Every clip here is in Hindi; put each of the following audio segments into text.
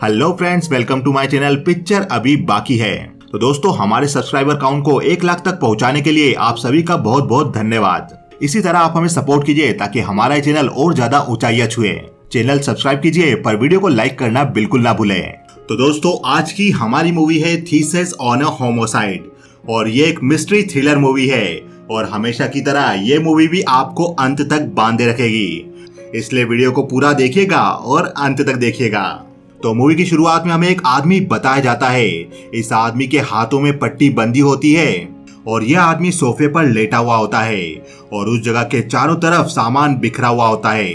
Hello friends, welcome to my channel. Picture अभी बाकी है। तो दोस्तों, हमारे सब्सक्राइबर काउंट को 1 लाख तक पहुंचाने के लिए आप सभी का बहुत बहुत धन्यवाद। इसी तरह आप हमें सपोर्ट कीजिए ताकि हमारा चैनल और ज्यादा ऊंचाइयां छुए। चैनल सब्सक्राइब कीजिए पर वीडियो को लाइक करना बिल्कुल ना भूलें। तो दोस्तों, आज की हमारी मूवी है थीसिस ऑन अ होमोसाइड और ये एक मिस्ट्री थ्रिलर मूवी है और हमेशा की तरह ये मूवी भी आपको अंत तक बांधे रखेगी, इसलिए वीडियो को पूरा देखिएगा और अंत तक देखिएगा। तो मूवी की शुरुआत में हमें एक आदमी बताया जाता है। इस आदमी के हाथों में पट्टी बंधी होती है और यह आदमी सोफे पर लेटा हुआ होता है और उस जगह के चारों तरफ सामान बिखरा हुआ होता है।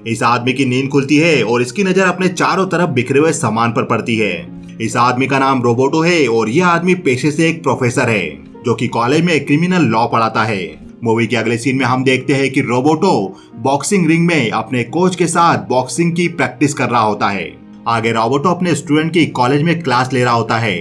इस आदमी की नींद खुलती है और इसकी नजर अपने चारों तरफ बिखरे हुए सामान पर पड़ती है। इस आदमी का नाम रोबोटो है और यह आदमी पेशे से एक प्रोफेसर है जो कि कॉलेज में क्रिमिनल लॉ पढ़ाता है। मूवी के अगले सीन में हम देखते हैं कि रोबोटो बॉक्सिंग रिंग में अपने कोच के साथ बॉक्सिंग की प्रैक्टिस कर रहा होता है। आगे रोबोटो अपने स्टूडेंट की कॉलेज में क्लास ले रहा होता है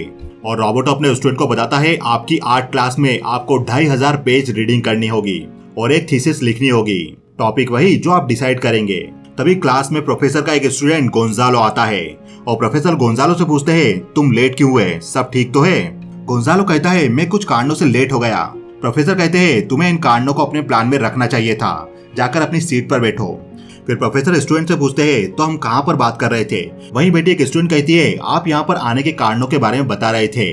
और रोबोटो अपने स्टूडेंट को बताता है आपकी आर्ट क्लास में आपको 2500 पेज रीडिंग करनी होगी और एक थीसिस लिखनी होगी। टॉपिक वही जो आप डिसाइड करेंगे। तभी क्लास में प्रोफेसर का एक स्टूडेंट गोंजालो आता है और प्रोफेसर गोंजालो से पूछते हैं तुम लेट क्यों हुए, सब ठीक तो है? गोंजालो कहता है मैं कुछ कारणों से लेट हो गया। प्रोफेसर कहते हैं तुम्हें इन कारणों को अपने प्लान में रखना चाहिए था, जाकर अपनी सीट पर बैठो। फिर प्रोफेसर स्टूडेंट से पूछते हैं तो हम कहाँ पर बात कर रहे थे? वहीं बेटी एक स्टूडेंट कहती है आप यहाँ पर आने के कारणों के बारे में बता रहे थे,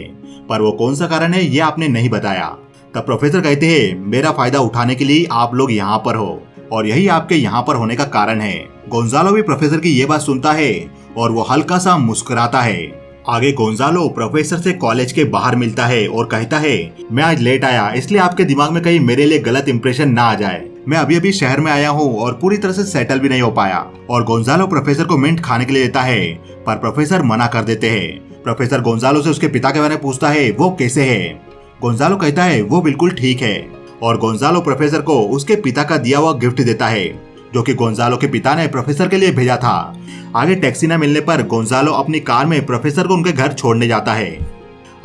पर वो कौन सा कारण है ये आपने नहीं बताया। तब प्रोफेसर कहते हैं मेरा फायदा उठाने के लिए आप लोग यहाँ पर हो और यही आपके यहाँ पर होने का कारण है। गोंजालो भी प्रोफेसर की ये बात सुनता है और वो हल्का सा मुस्कुराता है। आगे गोंजालो प्रोफेसर से कॉलेज के बाहर मिलता है और कहता है मैं आज लेट आया, इसलिए आपके दिमाग में कहीं मेरे लिए गलत इंप्रेशन ना आ जाए। मैं अभी अभी शहर में आया हूँ और पूरी तरह से सेटल भी नहीं हो पाया। और गोंजालो प्रोफेसर को मिंट खाने के लिए देता है पर प्रोफेसर मना कर देते हैं। प्रोफेसर गोंजालो से उसके पिता के बारे में पूछता है वो कैसे है। गोंजालो कहता है वो बिल्कुल ठीक है और गोंजालो प्रोफेसर को उसके पिता का दिया हुआ गिफ्ट देता है जो कि गोंजालो के पिता ने प्रोफेसर के लिए भेजा था। आगे टैक्सी न मिलने पर गोंजालो अपनी कार में प्रोफेसर को उनके घर छोड़ने जाता है।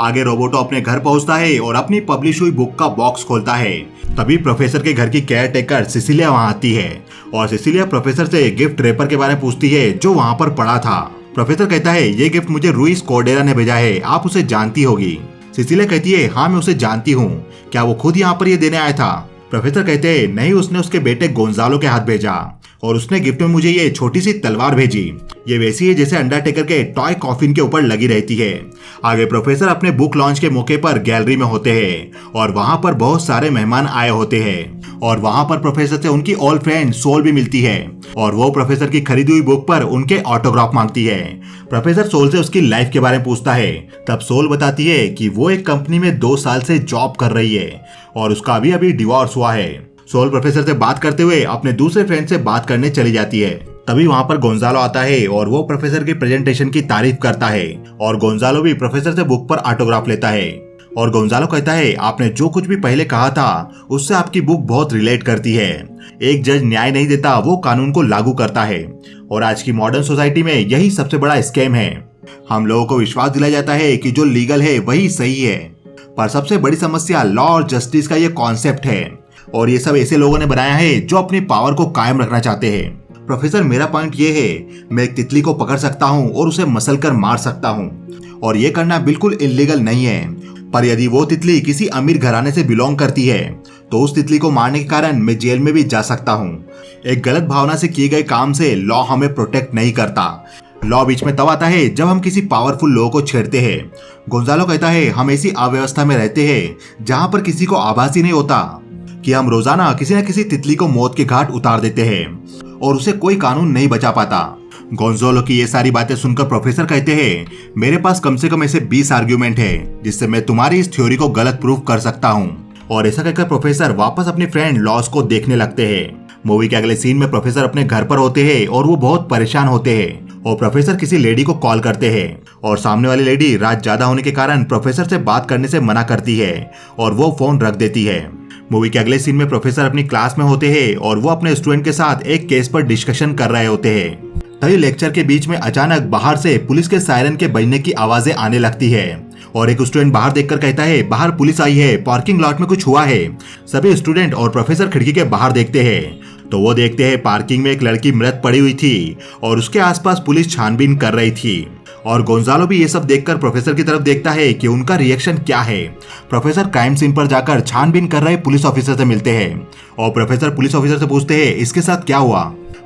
आगे रोबोटो अपने घर पहुंचता है और अपनी पब्लिश हुई बुक का बॉक्स खोलता है। तभी प्रोफेसर के घर की केयर टेकर सिसिलिया वहां आती है और सिसिलिया प्रोफेसर से गिफ्ट रैपर के बारे में पूछती है जो वहां पर पड़ा था। प्रोफेसर कहता है ये गिफ्ट मुझे रुइस कोर्डेरा ने भेजा है, आप उसे जानती होगी। सिसिलिया कहती है हाँ मैं उसे जानती हूँ, क्या वो खुद यहाँ पर ये देने आया था? प्रोफेसर कहते हैं नहीं, उसने उसके बेटे गोंजालो के हाथ भेजा और उसने गिफ्ट में मुझे ये छोटी सी तलवार भेजी। ये वैसी है जैसे अंडरटेकर के टॉय कॉफिन के ऊपर लगी रहती है। आगे प्रोफेसर अपने बुक लॉन्च के मौके पर गैलरी में होते हैं और वहां पर बहुत सारे मेहमान आए होते हैं और वहां पर प्रोफेसर से उनकी ओल्ड फ्रेंड सोल भी मिलती है और वो प्रोफेसर की खरीदी हुई बुक पर उनके ऑटोग्राफ मांगती है। प्रोफेसर सोल से उसकी लाइफ के बारे में पूछता है। तब सोल बताती है कि वो एक कंपनी में 2 साल से जॉब कर रही है और उसका अभी अभी डिवोर्स हुआ है। सोल प्रोफेसर से बात करते हुए अपने दूसरे फ्रेंड से बात करने चली जाती है। तभी वहां पर गोंजालो आता है और वो प्रोफेसर की प्रेजेंटेशन की तारीफ करता है और गोंजालो भी प्रोफेसर से बुक पर ऑटोग्राफ लेता है और गोंजालो कहता है आपने जो कुछ भी पहले कहा था उससे आपकी बुक बहुत रिलेट करती है। एक जज न्याय नहीं देता, वो कानून को लागू करता है और आज की मॉडर्न सोसाइटी में यही सबसे बड़ा स्कैम है। हम लोगों को विश्वास दिलाया जाता है कि जो लीगल है वही सही है, पर सबसे बड़ी समस्या लॉ और जस्टिस का ये कॉन्सेप्ट है और ये सब ऐसे लोगों ने बनाया है जो अपनी पावर को कायम रखना चाहते हैं। प्रोफेसर मेरा पॉइंट ये है मैं एक तितली को पकड़ सकता हूँ और उसे मसल कर मार सकता हूँ और ये करना बिल्कुल इलीगल नहीं है, पर यदि वो तितली किसी अमीर घराने से बिलोंग करती है तो उस तितली को मारने के कारण मैं जेल में भी जा सकता हूँ। एक गलत भावना से किए गए काम से लॉ हमें प्रोटेक्ट नहीं करता। लॉ बीच में तब आता है जब हम किसी पावरफुल लोगों को छेड़ते हैं। गोंजालो कहता है हम ऐसी अव्यवस्था में रहते हैं जहाँ पर किसी को आभास ही नहीं होता कि हम रोजाना किसी न किसी तितली को मौत के घाट उतार देते हैं और उसे कोई कानून नहीं बचा पाता। गोंजालो की ये सारी बातें सुनकर प्रोफेसर कहते हैं मेरे पास कम से कम ऐसे 20 आर्ग्यूमेंट है जिससे मैं तुम्हारी इस थ्योरी को गलत प्रूफ कर सकता हूँ। और ऐसा कहकर प्रोफेसर वापस अपनी फ्रेंड लॉस को देखने लगते हैं। मूवी के अगले सीन में प्रोफेसर अपने घर पर होते हैं और वो बहुत परेशान होते हैं और प्रोफेसर किसी लेडी को कॉल करते हैं और सामने वाली लेडी रात ज्यादा होने के कारण प्रोफेसर से बात करने से मना करती है और वो फोन रख देती है। मूवी के अगले सीन में प्रोफेसर अपनी क्लास में होते हैं और वो अपने स्टूडेंट के साथ एक केस पर डिस्कशन कर रहे होते हैं। तभी लेक्चर के बीच में अचानक बाहर से पुलिस के सायरन के बजने की आवाजें आने लगती है और एक स्टूडेंट बाहर देखकर कहता है बाहर पुलिस आई है, पार्किंग लॉट में कुछ हुआ है। सभी स्टूडेंट और प्रोफेसर खिड़की के बाहर देखते हैं तो वो देखते हैं पार्किंग में एक लड़की मृत पड़ी हुई थी और उसके आसपास पुलिस छानबीन कर रही थी और गोंजालो भी ये सब देखकर प्रोफेसर की तरफ देखता है कि उनका रिएक्शन क्या है। प्रोफेसर क्राइम सीन पर जाकर छानबीन कर रहे पुलिस ऑफिसर से मिलते हैं और प्रोफेसर पुलिस ऑफिसर से पूछते हैं इसके साथ क्या हुआ।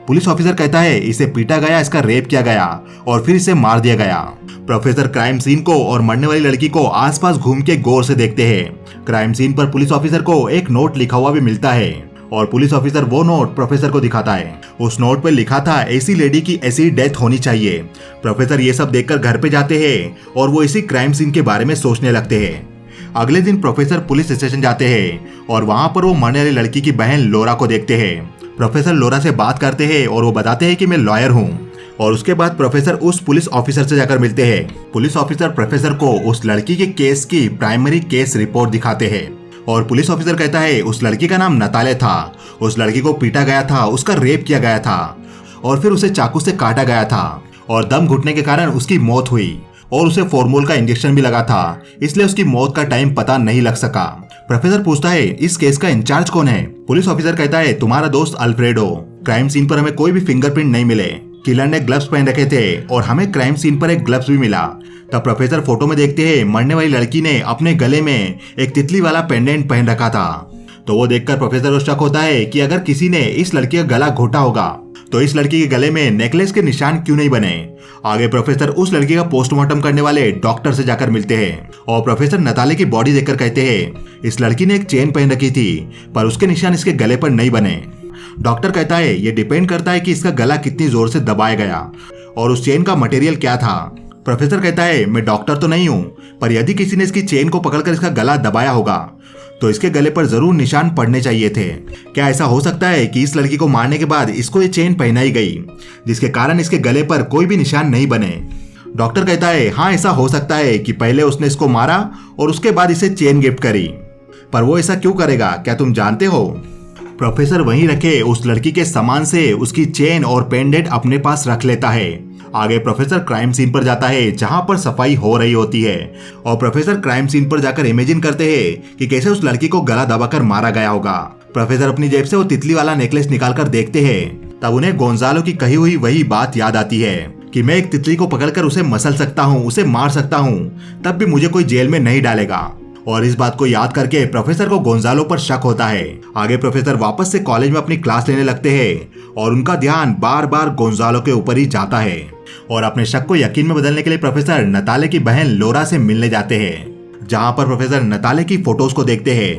पुलिस ऑफिसर कहता है इसे पीटा गया, इसका रेप किया गया और फिर इसे मार दिया गया। प्रोफेसर क्राइम सीन को और मरने वाली लड़की को आसपास घूम के गौर से देखते हैं। क्राइम सीन पर पुलिस ऑफिसर को एक नोट लिखा हुआ भी मिलता है और पुलिस ऑफिसर वो नोट प्रोफेसर को दिखाता है। उस नोट पर लिखा था ऐसी लेडी की ऐसी डेथ होनी चाहिए। प्रोफेसर ये सब देखकर घर पे जाते हैं और वो इसी क्राइम सीन के बारे में सोचने लगते हैं। अगले दिन प्रोफेसर पुलिस स्टेशन जाते हैं और वहां पर वो मरने वाली लड़की की बहन लोरा को देखते हैं। प्रोफेसर लोरा से बात करते हैं और वो बताते हैं कि मैं लॉयर हूँ। और उसके बाद प्रोफेसर उस पुलिस ऑफिसर से जाकर मिलते हैं। पुलिस ऑफिसर प्रोफेसर को उस लड़की के केस की प्राइमरी केस रिपोर्ट दिखाते हैं और पुलिस ऑफिसर कहता है उस लड़की का नाम नताले था, उस लड़की को पीटा गया था, उसका रेप किया गया था और फिर उसे चाकू से काटा गया था और दम घुटने के कारण उसकी मौत हुई और उसे फॉर्मोल का इंजेक्शन भी लगा था, इसलिए उसकी मौत का टाइम पता नहीं लग सका। प्रोफेसर पूछता है इस केस का इंचार्ज कौन है। पुलिस ऑफिसर कहता है तुम्हारा दोस्त अल्फ्रेडो। क्राइम सीन पर हमें कोई भी फिंगरप्रिंट नहीं मिले, किलर ने ग्लव्स पहन रखे थे और हमें क्राइम सीन पर एक ग्लव्स भी मिला। तब प्रोफेसर फोटो में देखते हैं मरने वाली लड़की ने अपने गले में एक तितली वाला पेंडेंट पहन रखा था। तो वो देखकर प्रोफेसर को शक होता है कि अगर किसी ने इस लड़की का गला घोटा होगा तो इस लड़की के गले में नेकलेस के निशान क्यों नहीं बने। आगे प्रोफेसर उस लड़की का पोस्टमार्टम करने वाले डॉक्टर से जाकर मिलते हैं और प्रोफेसर नताले की बॉडी देखकर कहते हैं इस लड़की ने एक चेन पहन रखी थी पर उसके निशान इसके गले पर नहीं बने। डॉक्टर कहता है ये डिपेंड करता है कि इसका गला कितनी जोर से दबाया गया और उस चेन का मटेरियल क्या था। प्रोफेसर कहता है मैं डॉक्टर तो नहीं हूँ पर यदि किसी ने इसकी चेन को पकड़कर इसका गला दबाया होगा तो इसके गले पर जरूर निशान पड़ने चाहिए थे। क्या ऐसा हो सकता है कि इस लड़की को मारने के बाद इसको ये चेन पहनाई गई जिसके कारण इसके गले पर कोई भी निशान नहीं बने। डॉक्टर कहता है हाँ ऐसा हो सकता है कि पहले उसने इसको मारा और उसके बाद इसे चेन गिफ्ट करी, पर वो ऐसा क्यों करेगा क्या तुम जानते हो। प्रोफेसर वहीं रखे उस लड़की के सामान से उसकी चेन और पेंडेंट अपने पास रख लेता है। आगे प्रोफेसर क्राइम सीन पर जाता है जहां पर सफाई हो रही होती है और प्रोफेसर क्राइम सीन पर जाकर इमेजिन करते हैं कि कैसे उस लड़की को गला दबाकर मारा गया होगा। प्रोफेसर अपनी जेब से वो तितली वाला नेकलेस निकालकर देखते हैं। तब उन्हें गोंजालो की कही हुई वही बात याद आती है कि मैं एक तितली को पकड़कर उसे मसल सकता हूँ, उसे मार सकता हूँ, तब भी मुझे कोई जेल में नहीं डालेगा। और इस बात को याद करके प्रोफेसर को गोंजालो पर शक होता है। आगे प्रोफेसर वापस से कॉलेज में अपनी क्लास लेने लगते हैं और उनका ध्यान बार बार गोंजालो के ऊपर ही जाता है और अपने शक को यकीन में बदलने के लिए प्रोफेसर नताले की बहन लोरा से मिलने जाते हैं, जहां पर प्रोफेसर नताले की फोटोज को देखते हैं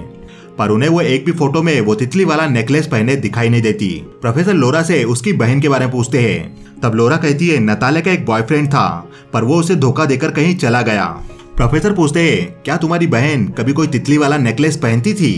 पर उन्हें वो एक भी फोटो में वो तितली वाला नेकलेस पहने दिखाई नहीं देती। प्रोफेसर लोरा से उसकी बहन के बारे में पूछते हैं। तब लोरा कहती है नताले का एक बॉयफ्रेंड था पर वो उसे धोखा देकर कहीं चला गया। प्रोफेसर पूछते हैं क्या तुम्हारी बहन कभी कोई तितली वाला नेकलेस पहनती थी।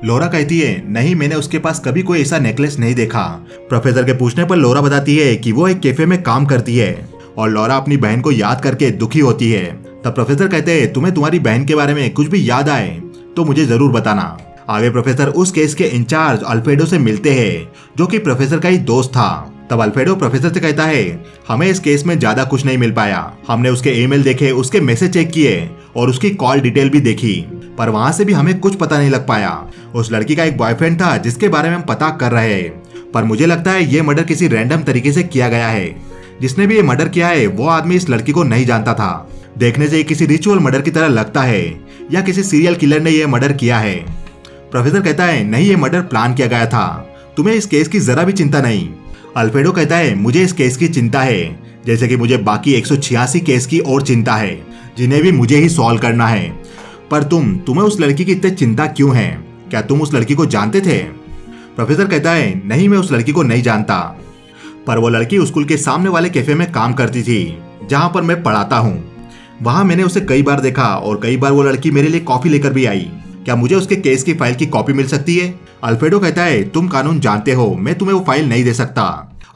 लोरा कहती है नहीं, मैंने उसके पास कभी कोई ऐसा नेकलेस नहीं देखा। प्रोफेसर के पूछने पर लोरा बताती है कि वो एक कैफे में काम करती है और लोरा अपनी बहन को याद करके दुखी होती है। तब प्रोफेसर कहते हैं तुम्हें तुम्हारी बहन के बारे में कुछ भी याद आए तो मुझे जरूर बताना। आगे प्रोफेसर उस केस के इंचार्ज अल्फ्रेडो से मिलते हैं जो कि प्रोफेसर का ही दोस्त था। तब अल्फ्रेडो प्रोफेसर से कहता है हमें इस केस में ज्यादा कुछ नहीं मिल पाया, हमने उसके ईमेल देखे, उसके मैसेज चेक किए और उसकी कॉल डिटेल भी देखी पर वहां से भी हमें कुछ पता नहीं लग पाया। उस लड़की का एक बॉयफ्रेंड था जिसके बारे में हम पता कर रहे हैं पर मुझे लगता है ये मर्डर किसी रैंडम तरीके से किया गया है। जिसने भी ये मर्डर किया है वो आदमी इस लड़की को नहीं जानता था। देखने से ये किसी रिचुअल मर्डर की तरह लगता है या किसी सीरियल किलर ने ये मर्डर किया है। प्रोफेसर कहता है नहीं, ये मर्डर प्लान किया गया था, तुम्हें इस केस की जरा भी चिंता नहीं। अल्फ्रेडो कहता है मुझे इस केस की चिंता है जैसे कि मुझे बाकी 186 केस की और चिंता है जिन्हें भी मुझे ही सॉल्व करना है। पर तुम्हें उस लड़की की इतनी चिंता क्यों है, क्या तुम उस लड़की को जानते थे। प्रोफेसर कहता है नहीं, मैं उस लड़की को नहीं जानता पर वो लड़की स्कूल के सामने वाले कैफे में काम करती थी जहां पर मैं पढ़ाता हूँ। वहां मैंने उसे कई बार देखा और कई बार वो लड़की मेरे लिए कॉफी लेकर भी आई। क्या मुझे उसके केस की फाइल की कॉपी मिल सकती है। अल्फ्रेडो कहता है तुम कानून जानते हो, मैं तुम्हें वो फाइल नहीं दे सकता।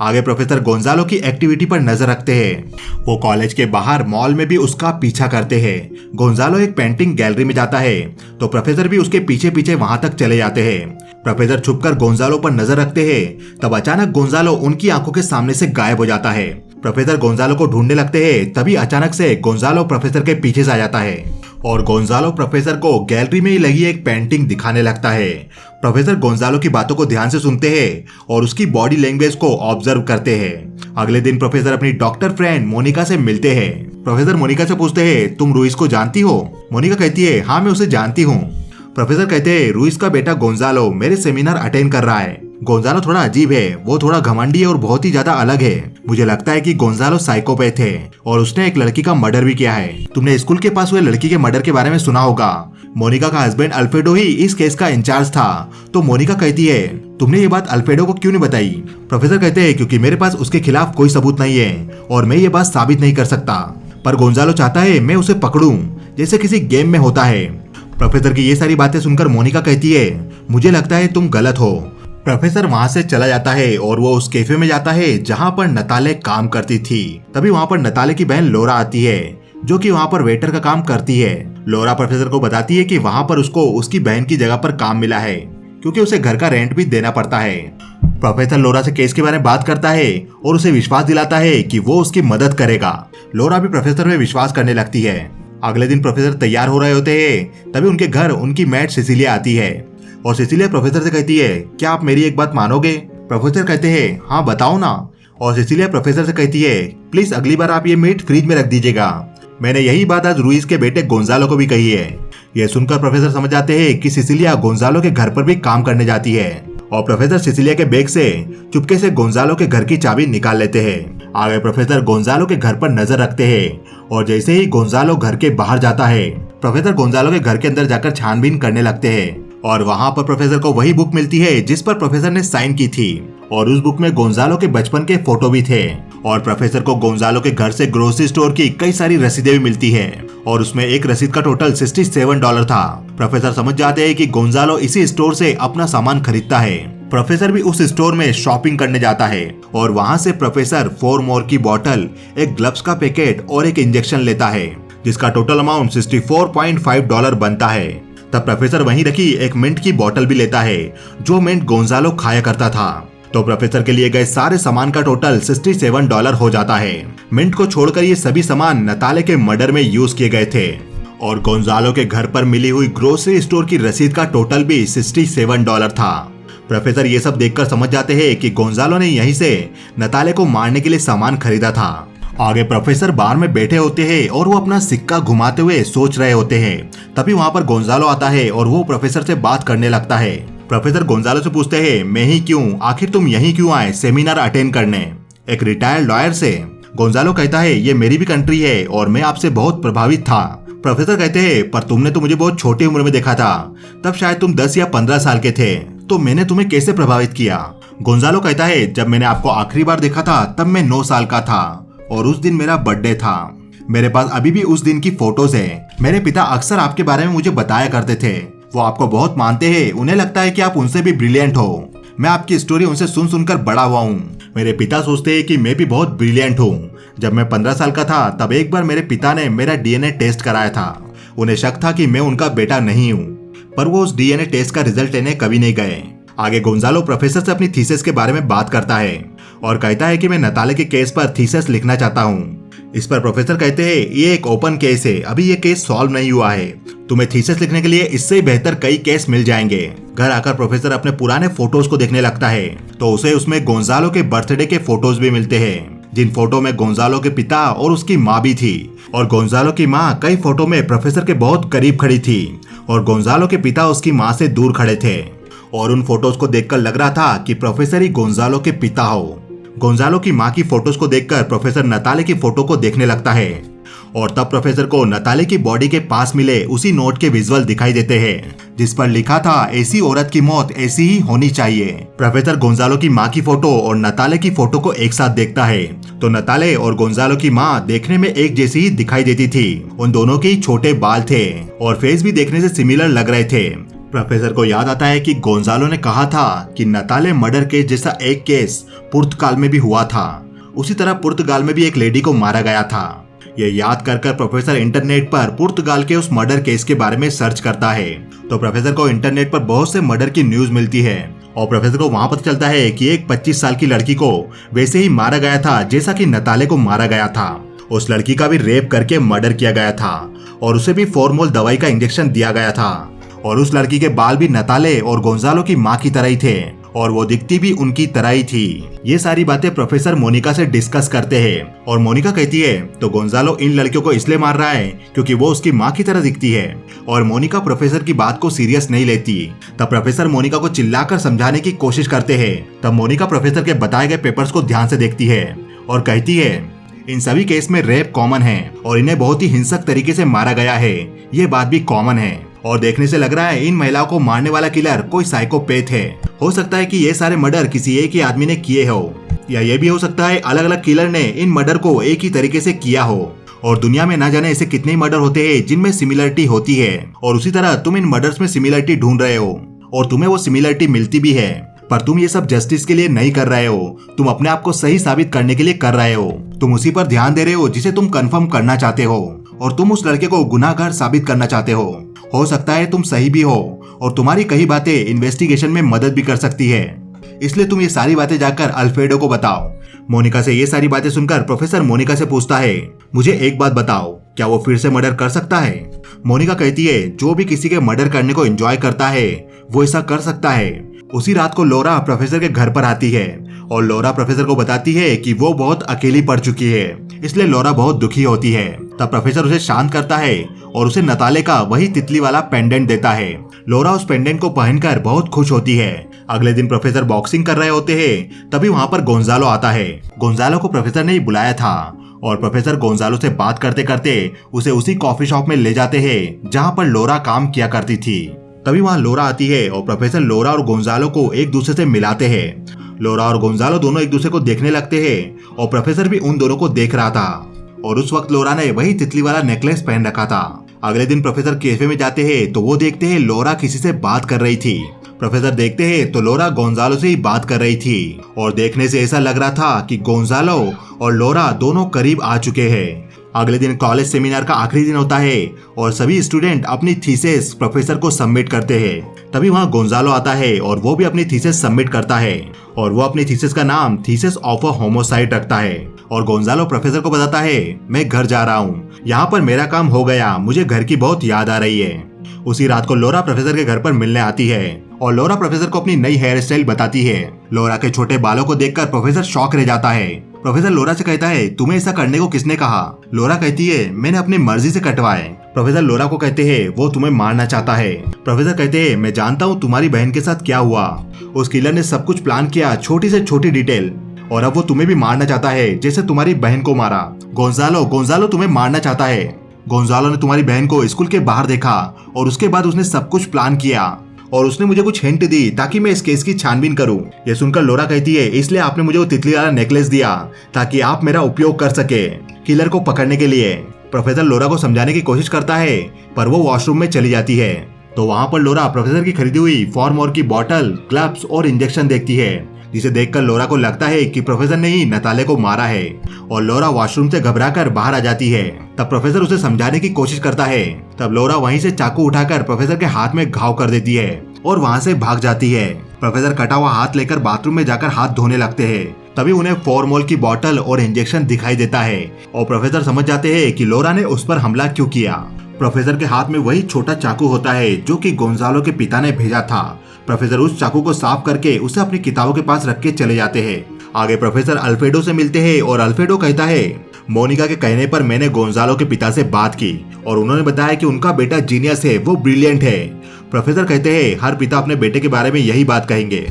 आगे प्रोफेसर गोंजालो की एक्टिविटी पर नजर रखते हैं। वो कॉलेज के बाहर मॉल में भी उसका पीछा करते हैं। गोंजालो एक पेंटिंग गैलरी में जाता है तो प्रोफेसर भी उसके पीछे पीछे वहां तक चले जाते हैं। प्रोफेसर छुपकर गोंजालो पर नजर रखते हैं। तब अचानक गोंजालो उनकी आंखों के सामने से गायब हो जाता है। प्रोफेसर गोंजालो को ढूंढने लगते हैं, तभी अचानक से गोंजालो प्रोफेसर के पीछे से आ जाता है और गोंजालो प्रोफेसर को गैलरी में ही लगी एक पेंटिंग दिखाने लगता है। प्रोफेसर गोंजालो की बातों को ध्यान से सुनते हैं और उसकी बॉडी लैंग्वेज को ऑब्जर्व करते हैं। अगले दिन प्रोफेसर अपनी डॉक्टर फ्रेंड मोनिका से मिलते हैं। प्रोफेसर मोनिका से पूछते हैं, तुम रुइस को जानती हो? मोनिका कहती है, हाँ मैं उसे जानती हूँ। प्रोफेसर कहते हैं, रुइस का बेटा गोंजालो मेरे सेमिनार अटेंड कर रहा है। गोंजालो थोड़ा अजीब है, वो थोड़ा घमंडी है और बहुत ही ज्यादा अलग है। मुझे लगता है कि गोंजालो साइकोपैथ है और उसने एक लड़की का मर्डर भी किया है। तुमने स्कूल के पास हुए लड़की के मर्डर के बारे में सुना होगा। मोनिका का हस्बैंड अल्फ्रेडो ही इस केस का इंचार्ज था। तो मोनिका कहती है, तुमने ये बात अल्फ्रेडो को क्यों नहीं बताई? प्रोफेसर कहते हैं, क्योंकि मेरे पास उसके खिलाफ कोई सबूत नहीं है और मैं ये बात साबित नहीं कर सकता। पर गोंजालो चाहता है मैं उसे पकड़ूं, जैसे किसी गेम में होता है। प्रोफेसर की ये सारी बातें सुनकर मोनिका कहती है, मुझे लगता है तुम गलत हो। प्रोफेसर वहां से चला जाता है और वो उस कैफे में जाता है जहां पर नताले काम करती थी। तभी वहां पर नताले की बहन लोरा आती है, जो कि वहां पर वेटर का काम करती है। लोरा प्रोफेसर को बताती है कि वहां पर उसको उसकी बहन की जगह पर काम मिला है, क्योंकि उसे घर का रेंट भी देना पड़ता है। प्रोफेसर लोरा से केस के बारे में बात करता है और उसे विश्वास दिलाता है कि वो उसकी मदद करेगा। लोरा भी प्रोफेसर में विश्वास करने लगती है। अगले दिन प्रोफेसर तैयार हो रहे होते हैं, तभी उनके घर उनकी मैट सिसिलिया आती है और सिसिलिया प्रोफेसर से कहती है, क्या आप मेरी एक बात मानोगे? प्रोफेसर कहते हैं, हाँ बताओ ना। और सिसिलिया प्रोफेसर से कहती है, प्लीज अगली बार आप ये मीट फ्रिज में रख दीजिएगा। मैंने यही बात आज रुइस के बेटे गोंजालो को भी कही है। यह सुनकर प्रोफेसर समझ जाते हैं कि सिसिलिया गोंजालो के घर पर भी काम करने जाती है और प्रोफेसर सिसिलिया के बैग से चुपके से गोंजालो के घर की चाबी निकाल लेते हैं। आगे प्रोफेसर गोंजालो के घर पर नजर रखते हैं और जैसे ही गोंजालो घर के बाहर जाता है, प्रोफेसर गोंजालो के घर के अंदर जाकर छानबीन करने लगते हैं और वहां पर प्रोफेसर को वही बुक मिलती है जिस पर प्रोफेसर ने साइन की थी और उस बुक में गोंजालो के बचपन के फोटो भी थे। और प्रोफेसर को गोंजालो के घर से ग्रोसरी स्टोर की कई सारी रसीदें भी मिलती है और उसमें एक रसीद का टोटल $67 था। प्रोफेसर समझ जाते हैं कि गोंजालो इसी स्टोर से अपना सामान खरीदता है। प्रोफेसर भी उस स्टोर में शॉपिंग करने जाता है और वहां से प्रोफेसर 4 मोर की बोतल, एक ग्लव्स का पैकेट और एक इंजेक्शन लेता है, जिसका टोटल अमाउंट $64.5 बनता है। तब प्रोफेसर वहीं रखी एक मिंट की बोतल भी लेता है, जो मिंट गोंजालो खाया करता था। तो प्रोफेसर के लिए गए सारे सामान का टोटल $67 हो जाता है। मिंट को छोड़कर ये सभी सामान नताले के मर्डर में यूज किए गए थे और गोंजालो के घर पर मिली हुई ग्रोसरी स्टोर की रसीद का टोटल भी $67 था। प्रोफेसर ये सब देखकर समझ जाते हैं कि गोंजालो ने यहीं से नताले को मारने के लिए सामान खरीदा था। आगे प्रोफेसर बार में बैठे होते हैं और वो अपना सिक्का घुमाते हुए सोच रहे होते हैं। तभी वहां पर गोंजालो आता है और वो प्रोफेसर से बात करने लगता है। प्रोफेसर गोंजालो से पूछते हैं, मैं ही क्यों, आखिर तुम यहीं क्यों आए सेमिनार अटेंड करने, एक रिटायर्ड लॉयर से? गोंजालो कहता है, ये मेरी भी कंट्री है और मैं आपसे बहुत प्रभावित था। प्रोफेसर कहते हैं, पर तुमने तो मुझे बहुत छोटी उम्र में देखा था, तब शायद तुम 10 या 15 साल के थे, तो मैंने तुम्हें कैसे प्रभावित किया? गोंजालो कहता है, जब मैंने आपको आखिरी बार देखा था तब मैं 9 साल का था और उस दिन मेरा बर्थडे था। मेरे पास अभी भी उस दिन की फोटोज है। मेरे पिता अक्सर आपके बारे में मुझे बताया करते थे। वो आपको बहुत मानते हैं, उन्हें लगता है कि आप उनसे भी ब्रिलियंट हो। मैं आपकी स्टोरी उनसे सुन सुनकर बड़ा हुआ हूँ। मेरे पिता सोचते हैं कि मैं भी बहुत ब्रिलियंट हूँ। जब मैं 15 साल का था तब एक बार मेरे पिता ने मेरा डीएनए टेस्ट कराया था। उन्हें शक था कि मैं उनका बेटा नहीं हूँ, पर वो उस डीएनए टेस्ट का रिजल्ट लेने कभी नहीं गए। आगे गोंजालो प्रोफेसर से अपनी थीसिस के बारे में बात करता है और कहता है कि मैं नताले के केस पर थीसिस लिखना चाहता हूँ। इस पर प्रोफेसर कहते हैं, ये एक ओपन केस है, अभी ये केस सॉल्व नहीं हुआ है। तुम्हें थीसिस लिखने के लिए इससे बेहतर कई केस मिल जाएंगे। घर आकर प्रोफेसर अपने पुराने फोटोज को देखने लगता है तो उसे उसमें गोंजालो के बर्थडे के फोटोज भी मिलते हैं, जिन फोटो में गोंजालो के पिता और उसकी माँ भी थी। और गोंजालो की माँ कई फोटो में प्रोफेसर के बहुत करीब खड़ी थी और गोंजालो के पिता उसकी माँ से दूर खड़े थे और उन फोटोज को देखकर लग रहा था कि प्रोफेसर ही गोंजालो के पिता हो। गोंजालो की माँ की फोटोज को देखकर प्रोफेसर नताले की फोटो को देखने लगता है और तब प्रोफेसर को नताले की बॉडी के पास मिले उसी नोट के विजुअल दिखाई देते हैं, जिस पर लिखा था, ऐसी औरत की मौत ऐसी ही होनी चाहिए। प्रोफेसर गोंजालो की माँ की फोटो और नताले की फोटो को एक साथ देखता है तो नताले और गोंजालो की माँ देखने में एक जैसी ही दिखाई देती थी। उन दोनों के छोटे बाल थे और फेस भी देखने से सिमिलर लग रहे थे। प्रोफेसर को याद आता है कि गोंजालो ने कहा था कि नताले मर्डर केस जैसा एक केस पुर्तगाल में भी हुआ था, उसी तरह पुर्तगाल में भी एक लेडी को मारा गया था। ये याद कर प्रोफेसर इंटरनेट पर पुर्तगाल के उस मर्डर केस के बारे में सर्च करता है तो प्रोफेसर को इंटरनेट पर बहुत से मर्डर की न्यूज मिलती है और प्रोफेसर को वहां पता चलता है कि एक 25 साल की लड़की को वैसे ही मारा गया था जैसा कि नताले को मारा गया था उस लड़की का भी रेप करके मर्डर किया गया था और उसे भी फॉर्मोल दवाई का इंजेक्शन दिया गया था। और उस लड़की के बाल भी नताले और गोंजालो की माँ की तरह ही थे और वो दिखती भी उनकी तरह ही थी। ये सारी बातें प्रोफेसर मोनिका से डिस्कस करते हैं और मोनिका कहती है तो गोंजालो इन लड़कियों को इसलिए मार रहा है क्योंकि वो उसकी माँ की तरह दिखती है। और मोनिका प्रोफेसर की बात को सीरियस नहीं लेती। तब प्रोफेसर मोनिका को चिल्लाकर समझाने की कोशिश करते हैं। तब मोनिका प्रोफेसर के बताए गए पेपर्स को ध्यान से देखती है और कहती है इन सभी केस में रेप कॉमन है और इन्हें बहुत ही हिंसक तरीके से मारा गया है, ये बात भी कॉमन है। और देखने से लग रहा है इन महिलाओं को मारने वाला किलर कोई साइकोपैथ है। हो सकता है कि ये सारे मर्डर किसी एक ही आदमी ने किए हो, या ये भी हो सकता है अलग अलग किलर ने इन मर्डर को एक ही तरीके से किया हो। और दुनिया में ना जाने ऐसे कितने ही मर्डर होते हैं जिनमें सिमिलरिटी होती है और उसी तरह तुम इन मर्डर्स में सिमिलरिटी ढूंढ रहे हो और तुम्हें वो सिमिलरिटी मिलती भी है। पर तुम ये सब जस्टिस के लिए नहीं कर रहे हो, तुम अपने आप को सही साबित करने के लिए कर रहे हो। तुम उसी पर ध्यान दे रहे हो जिसे तुम कंफर्म करना चाहते हो और तुम उस लड़के को गुनाहगार साबित करना चाहते हो। हो सकता है तुम सही भी हो और तुम्हारी कई बातें इन्वेस्टिगेशन में मदद भी कर सकती है, इसलिए तुम ये सारी बातें जाकर अल्फ्रेडो को बताओ। मोनिका से ये सारी बातें सुनकर प्रोफेसर मोनिका से पूछता है मुझे एक बात बताओ, क्या वो फिर से मर्डर कर सकता है? मोनिका कहती है जो भी किसी के मर्डर करने को एंजॉय करता है वो ऐसा कर सकता है। उसी रात को लौरा प्रोफेसर के घर पर आती है और लौरा प्रोफेसर को बताती है कि वो बहुत अकेली पड़ चुकी है, इसलिए लौरा बहुत दुखी होती है। तब प्रोफेसर उसे शांत करता है और उसे नताले का वही तितली वाला पेंडेंट देता है। लौरा उस पेंडेंट को पहनकर बहुत खुश होती है। अगले दिन प्रोफेसर बॉक्सिंग कर रहे होते हैं, तभी वहाँ पर गोंजालो आता है। गोंजालो को प्रोफेसर ने ही बुलाया था और प्रोफेसर गोंजालो से बात करते करते उसे उसी कॉफी शॉप में ले जाते हैं जहाँ पर लौरा काम किया करती थी। तभी वहाँ लौरा आती है और प्रोफेसर लौरा और गोंजालो को एक दूसरे से मिलाते हैं। लौरा और गोंजालो दोनों एक दूसरे को देखने लगते हैं और प्रोफेसर भी उन दोनों को देख रहा था और उस वक्त लौरा ने वही तितली वाला नेकलेस पहन रखा था। अगले दिन प्रोफेसर कैफे में जाते हैं तो वो देखते हैं लौरा किसी से बात कर रही थी। प्रोफेसर देखते हैं तो लौरा गोंजालो से ही बात कर रही थी और देखने से ऐसा लग रहा था कि गोंजालो और लौरा दोनों करीब आ चुके हैं। अगले दिन कॉलेज सेमिनार का आखिरी दिन होता है और सभी स्टूडेंट अपनी थीसिस प्रोफेसर को सबमिट करते हैं। तभी वहाँ गोंजालो आता है और वो भी अपनी थीसिस सबमिट करता है और वो अपनी थीसिस का नाम थीसिस ऑफ अ होमोसाइड रखता है। और गोंजालो प्रोफेसर को बताता है मैं घर जा रहा हूँ, यहाँ पर मेरा काम हो गया, मुझे घर की बहुत याद आ रही है। उसी रात को लौरा प्रोफेसर के घर पर मिलने आती है और लौरा प्रोफेसर को अपनी नई हेयर स्टाइल बताती है। लौरा के छोटे बालों को देखकर प्रोफेसर शॉक रह जाता है। प्रोफेसर लौरा से कहता है तुम्हें ऐसा करने को किसने कहा? लौरा कहती है मैंने अपनी मर्जी से कटवाए। प्रोफेसर लौरा को कहते हैं वो तुम्हें मारना चाहता है। प्रोफेसर कहते हैं मैं जानता हूँ तुम्हारी बहन के साथ क्या हुआ, उस किलर ने सब कुछ प्लान किया, छोटी से छोटी डिटेल, और अब वो तुम्हें भी मारना चाहता है जैसे तुम्हारी बहन को मारा। गोंजालो तुम्हें मारना चाहता है। गोंजालो ने तुम्हारी बहन को स्कूल के बाहर देखा और उसके बाद उसने सब कुछ प्लान किया और उसने मुझे कुछ हिंट दी ताकि मैं इस केस की छानबीन करूं। ये सुनकर लौरा कहती है इसलिए आपने मुझे वो तितली वाला नेकलेस दिया ताकि आप मेरा उपयोग कर सके किलर को पकड़ने के लिए। प्रोफेसर लौरा को समझाने की कोशिश करता है पर वो वॉशरूम में चली जाती है। तो वहाँ पर लौरा प्रोफेसर की खरीदी हुई फॉर्मोर की बॉटल, ग्लव्स और इंजेक्शन देखती है, जिसे देखकर लौरा को लगता है कि प्रोफेसर ने ही नताले को मारा है और लौरा वॉशरूम से घबराकर बाहर आ जाती है। तब प्रोफेसर उसे समझाने की कोशिश करता है। तब लौरा वहीं से चाकू उठाकर प्रोफेसर के हाथ में घाव कर देती है और वहाँ से भाग जाती है। प्रोफेसर कटा हुआ हाथ लेकर बाथरूम में जाकर हाथ धोने लगते हैं। तभी उन्हें फॉर्मोल की बॉटल और इंजेक्शन दिखाई देता है और प्रोफेसर समझ जाते हैं कि लौरा ने उस पर हमला क्यों किया। प्रोफेसर के हाथ में वही छोटा चाकू होता है जो कि गोंजालो के पिता ने भेजा था। प्रोफेसर उस चाकू को साफ करके उसे अपनी किताबों के पास रख के चले जाते हैं। आगे प्रोफेसर अल्फ्रेडो से मिलते हैं और अल्फ्रेडो कहता है मोनिका के कहने पर मैंने गोंजालो के पिता से बात की और उन्होंने बताया कि उनका बेटा जीनियस है, वो ब्रिलियंट है। प्रोफेसर कहते हैं हर पिता अपने बेटे के बारे में यही बात कहेंगे।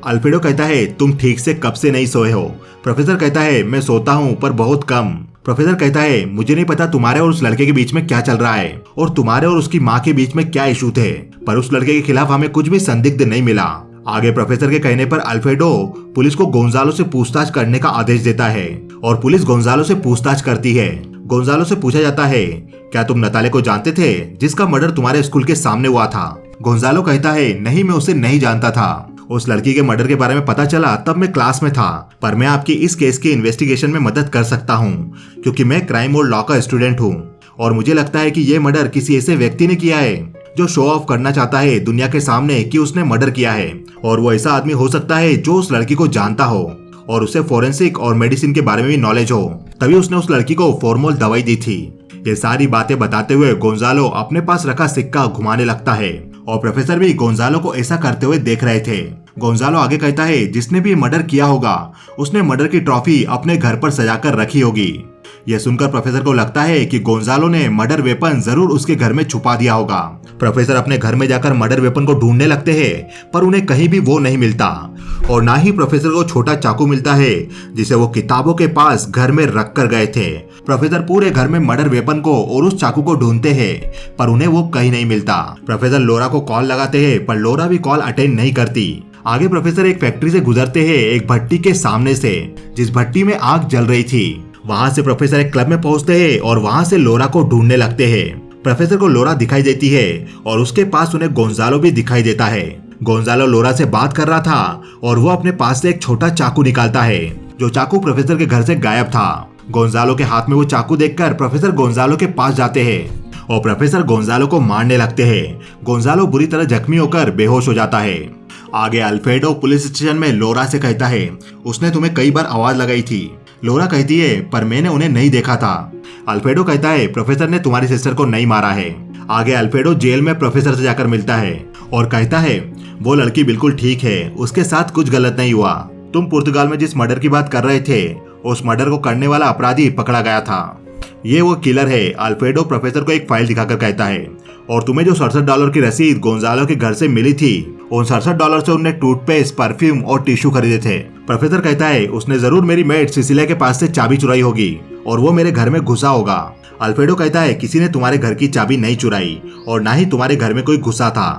अल्फ्रेडो कहता है तुम ठीक से कब से नहीं सोए हो? प्रोफेसर कहता है मैं सोता हूँ पर बहुत कम। प्रोफेसर कहता है मुझे नहीं पता तुम्हारे और उस लड़के के बीच में क्या चल रहा है और तुम्हारे और उसकी माँ के बीच में क्या इशू थे, पर उस लड़के के खिलाफ हमें कुछ भी संदिग्ध नहीं मिला। आगे प्रोफेसर के कहने पर अल्फ्रेडो पुलिस को गोंजालो से पूछताछ करने का आदेश देता है और पुलिस गोंजालो से पूछताछ करती है। गोंजालो से पूछा जाता है क्या तुम नताले को जानते थे जिसका मर्डर तुम्हारे स्कूल के सामने हुआ था? गोंजालो कहता है नहीं, मैं उसे नहीं जानता था। उस लड़की के मर्डर के बारे में पता चला तब मैं क्लास में था, पर मैं आपकी इस केस की इन्वेस्टिगेशन में मदद कर सकता हूँ क्योंकि मैं क्राइम और लॉ का स्टूडेंट हूँ और मुझे लगता है कि ये मर्डर किसी ऐसे व्यक्ति ने किया है जो शो ऑफ करना चाहता है दुनिया के सामने कि उसने मर्डर किया है, और वो ऐसा आदमी हो सकता है जो उस लड़की को जानता हो और उसे फोरेंसिक और मेडिसिन के बारे में भी नॉलेज हो, तभी उसने उस लड़की को फॉर्मल दवाई दी थी। ये सारी बातें बताते हुए गोंजालो अपने पास रखा सिक्का घुमाने लगता है और प्रोफेसर भी गोंजालो को ऐसा करते हुए देख रहे थे। गोंजालो आगे कहता है जिसने भी मर्डर किया होगा उसने मर्डर की ट्रॉफी अपने घर पर सजाकर रखी होगी। यह सुनकर प्रोफेसर को लगता है कि गोंजालो ने मर्डर वेपन जरूर उसके घर में छुपा दिया होगा। प्रोफेसर अपने घर में जाकर मर्डर वेपन को ढूंढने लगते हैं पर उन्हें कहीं भी वो नहीं मिलता और ना ही प्रोफेसर को छोटा चाकू मिलता है जिसे वो किताबों के पास घर में रख कर गए थे। प्रोफेसर पूरे घर में मर्डर वेपन को और उस चाकू को ढूंढते हैं पर उन्हें वो कहीं नहीं मिलता। प्रोफेसर लोरा को कॉल लगाते हैं पर लोरा भी कॉल अटेंड नहीं करती। आगे प्रोफेसर एक फैक्ट्री से गुजरते हैं, एक भट्टी के सामने से जिस भट्टी में आग जल रही थी। वहां से प्रोफेसर एक क्लब में पहुंचते हैं और वहां से लोरा को ढूंढने लगते हैं। प्रोफेसर को लोरा दिखाई देती है और उसके पास उन्हें गोंजालो भी दिखाई देता है। गोंजालो लोरा से बात कर रहा था और वो अपने पास से एक छोटा चाकू निकालता है जो चाकू प्रोफेसर के घर से गायब था। गोंजालो के हाथ में वो चाकू देखकर प्रोफेसर गोंजालो के पास जाते हैं और प्रोफेसर गोंजालो को मारने लगते हैं। गोंजालो बुरी तरह जख्मी होकर बेहोश हो जाता है। आगे अल्फ्रेडो पुलिस स्टेशन में लोरा से कहता है उसने तुम्हें कई बार आवाज लगाई थी। लोरा कहती है पर मैंने उन्हें नहीं देखा था। अल्फ्रेडो कहता है प्रोफेसर ने तुम्हारी सिस्टर को नहीं मारा है। आगे अल्फ्रेडो जेल में प्रोफेसर से जाकर मिलता है और कहता है वो लड़की बिल्कुल ठीक है, उसके साथ कुछ गलत नहीं हुआ। तुम पुर्तगाल में जिस मर्डर की बात कर रहे थे उस मर्डर को करने वाला अपराधी पकड़ा गया था। ये वो किलर है। अल्फ्रेडो प्रोफेसर को एक फाइल दिखाकर कहता है और तुम्हें जो $67 की रसीद गोंजालो के घर से मिली थी उन $67 से उन्हें टूथपेस्ट, परफ्यूम और टिश्यू खरीदे थे। प्रोफेसर कहता है उसने जरूर मेरी मेड सिसिलिया के पास से चाबी चुराई होगी और वो मेरे घर में घुसा होगा। अल्फ्रेडो कहता है किसी ने तुम्हारे घर की चाबी नहीं चुराई और ना ही तुम्हारे घर में कोई घुसा था।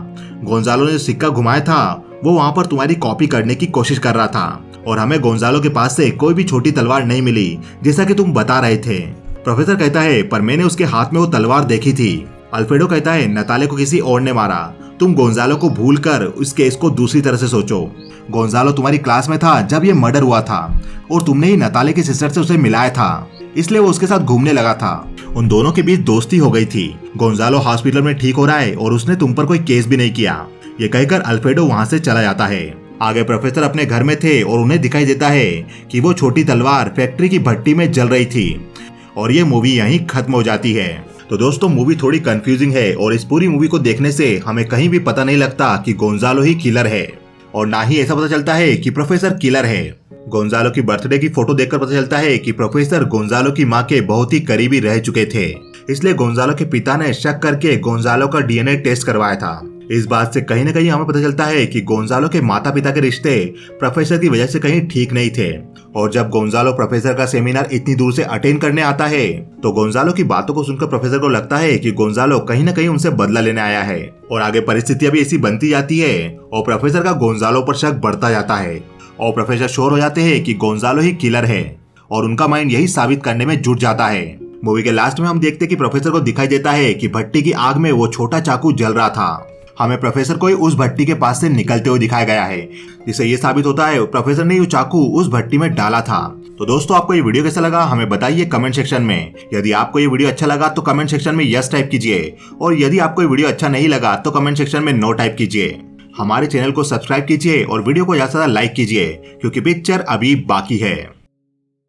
गोंजालो ने जो सिक्का घुमाया था वो वहाँ पर तुम्हारी कॉपी करने की कोशिश कर रहा था और हमें गोंजालो के पास से कोई भी छोटी तलवार नहीं मिली जैसा कि तुम बता रहे थे। प्रोफेसर कहता है पर मैंने उसके हाथ में वो तलवार देखी थी। अल्फ्रेडो कहता है नताले को किसी और ने मारा। तुम गोंजालो को भूलकर उस केस को दूसरी तरह से सोचो। गोंजालो तुम्हारी क्लास में था जब ये मर्डर हुआ था और तुमने ही नताले की सिस्टर से उसे मिलाया था, इसलिए वो उसके साथ घूमने लगा था। उन दोनों के बीच दोस्ती हो गई थी। गोंजालो हॉस्पिटल में ठीक हो रहा है और उसने तुम पर कोई केस भी नहीं किया। ये कहकर अल्फ्रेडो वहाँ से चला जाता है। आगे प्रोफेसर अपने घर में थे और उन्हें दिखाई देता है कि वो छोटी तलवार फैक्ट्री की भट्टी में जल रही थी और ये मूवी यहीं खत्म हो जाती है। तो दोस्तों मूवी थोड़ी कंफ्यूजिंग है और इस पूरी मूवी को देखने से हमें कहीं भी पता नहीं लगता कि गोंजालो ही किलर है और ना ही ऐसा पता चलता है कि प्रोफेसर किलर है। गोंजालो की बर्थडे की फोटो देखकर पता चलता है कि प्रोफेसर गोंजालो की मां के बहुत ही करीबी रह चुके थे, इसलिए गोंजालो के पिता ने शक करके गोंजालो का डीएनए टेस्ट करवाया था। इस बात से कहीं न कहीं हमें पता चलता है कि गोंजालो के माता पिता के रिश्ते प्रोफेसर की वजह से कहीं ठीक नहीं थे और जब गोंजालो प्रोफेसर का सेमिनार इतनी दूर से अटेंड करने आता है तो गोंजालो की बातों को सुनकर प्रोफेसर को लगता है कि गोंजालो कहीं न कहीं उनसे बदला लेने आया है और आगे परिस्थितियां भी ऐसी बनती जाती है और प्रोफेसर का गोंजालो पर शक बढ़ता जाता है और प्रोफेसर श्योर हो जाते हैं कि गोंजालो ही किलर है और उनका माइंड यही साबित करने में जुट जाता है। मूवी के लास्ट में हम देखते हैं कि प्रोफेसर को दिखाई देता है कि भट्टी की आग में वो छोटा चाकू जल रहा था। हमें प्रोफेसर को उस भट्टी के पास से निकलते हुए दिखाया गया है, जिससे ये साबित होता है प्रोफेसर ने ये चाकू उस भट्टी में डाला था। तो दोस्तों आपको ये वीडियो कैसा लगा हमें बताइए कमेंट सेक्शन में। यदि आपको ये वीडियो अच्छा लगा तो कमेंट सेक्शन में यस टाइप कीजिए और यदि आपको ये वीडियो अच्छा नहीं लगा तो कमेंट सेक्शन में नो टाइप कीजिए। हमारे चैनल को सब्सक्राइब कीजिए और वीडियो को ज्यादा से ज्यादा लाइक कीजिए क्योंकि पिक्चर अभी बाकी है।